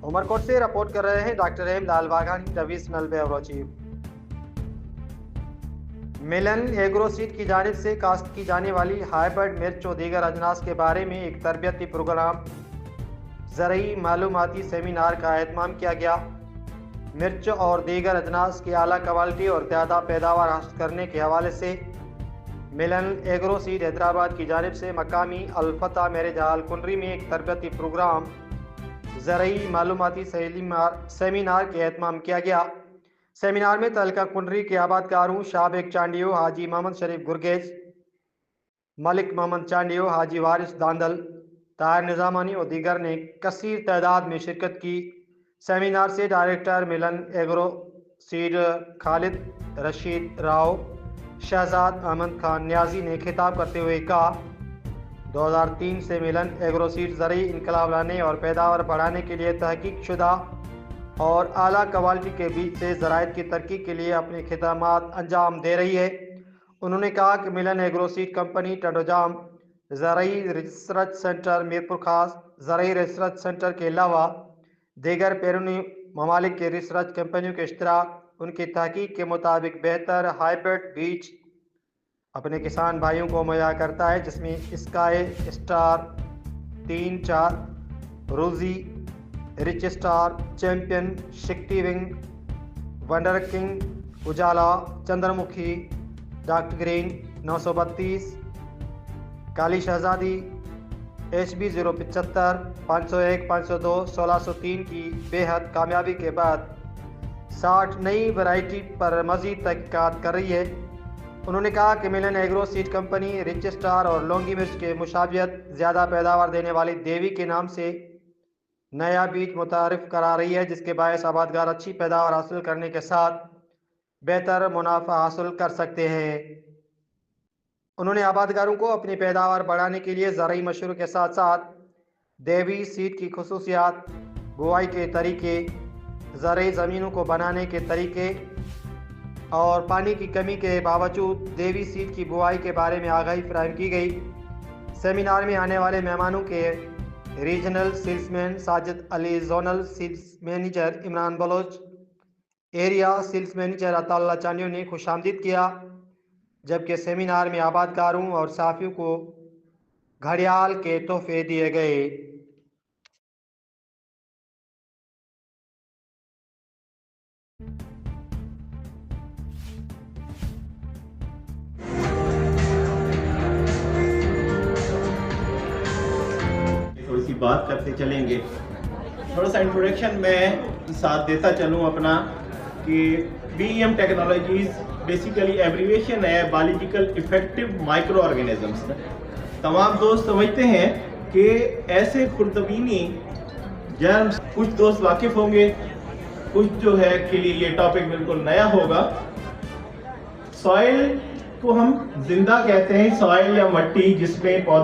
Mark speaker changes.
Speaker 1: उमरकोट से रिपोर्ट कर रहे हैं डॉक्टर एम लाल वाघानी, डिविजनल ब्यूरो चीफ। मिलन एग्रो सीड की जानिब से कास्ट की जाने वाली हाइब्रिड मिर्च और दीगर अजनास के बारे में एक तरबियती प्रोग्राम ज़रई मालूमाती सेमिनार का एहतमाम किया गया। मिर्च और दीगर अजनास की आला क्वालिटी और ज़्यादा पैदावार हासिल करने के हवाले से मिलन एग्रो सीड हैदराबाद की जानिब से मकामी अल-फतह मैरिज हॉल कुनरी में एक तरबियती प्रोग्राम ज़रई मालूमाती सेमिनार के एहतमाम किया गया। सेमिनार में तहलका कुनरी के आबादकारों शाबिक चांडियो हाजी मोहम्मद शरीफ गुरगेज, मलिक मोहम्मद चांडियो, हाजी वारिस दांदल, ताहिर निज़ामानी और दीगर ने कसीर तादाद में शिरकत की। सेमिनार से डायरेक्टर मिलन एग्रो सीड खालिद रशीद राव शहजाद अहमद खान न्याजी ने खिताब करते हुए कहा, 2003 से मिलन एग्रो सीड ज़रई इनकलाब लाने और पैदावार बढ़ाने के लिए तहकीक शुदा और आला क्वालिटी के बीच से ज़राइत की तरक्की के लिए अपने खिदमात अंजाम दे रही है। उन्होंने कहा कि Milan agro seed company Tandojam ज़रई रिसर्च सेंटर मीरपुर खास ज़रई रिसर्च सेंटर के अलावा दीगर बैरूनी ममालिक के रिसर्च कंपनियों के इश्तराक उनकी तहकीक के मुताबिक बेहतर हाइब्रिड बीज अपने किसान भाइयों को मुहैया करता है, जिसमें sky star 3-4, rosy, rich star, champion, शिक्टी wing, wonder king, Ujala, Chandramukhi, doctor green 932, Kali Shahzadi, HB 075, 501, 502, 1603 की बेहद कामयाबी के बाद 60 नई वैरायटी पर मज़ीद तहकीकात कर रही है। उन्होंने कहा कि Milan agro seed company rich star और लौंगी मिर्च के मुशाबियत ज़्यादा पैदावार देने वाली देवी के नाम से नया बीज मुतारिफ करा रही है, जिसके बायस आबादगार अच्छी पैदावार हासिल करने के साथ बेहतर मुनाफा हासिल कर सकते हैं। उन्होंने आबादगारों को अपनी पैदावार बढ़ाने के लिए ज़रई मशरूर के साथ साथ देवी सीड की खुसूसियात, बुआई के तरीके, ज़रई ज़मीनों को बनाने के तरीके और पानी की कमी के बावजूद देवी सीड की बुआई के बारे में आगाही फराहम की गई। सेमिनार में आने वाले मेहमानों के regional salesman Sajid Ali, zonal sales manager Imran Baloch, area sales manager Ataullah Chandio ने खुशामदीद किया, जबकि सेमिनार में आबादकारों और साफियों को घड़ियाल के तोहफे दिए गए।
Speaker 2: थोड़ी सी बात करते चलेंगे। थोड़ा सा इंट्रोडक्शन मैं साथ देता चलूँ अपना कि BEM टेक्नोलॉजीज बेसिकली एब्रीविएशन है बायोलॉजिकल इफेक्टिव माइक्रो ऑर्गेनिजम्स। तमाम दोस्त समझते हैं कि ऐसे खुर्दबीनी जर्म्स, कुछ दोस्त वाकिफ होंगे, कुछ जो है के लिए ये टॉपिक बिल्कुल नया होगा। सॉइल को हम जिंदा कहते हैं, सॉइल या मट्टी जिसमें पौधा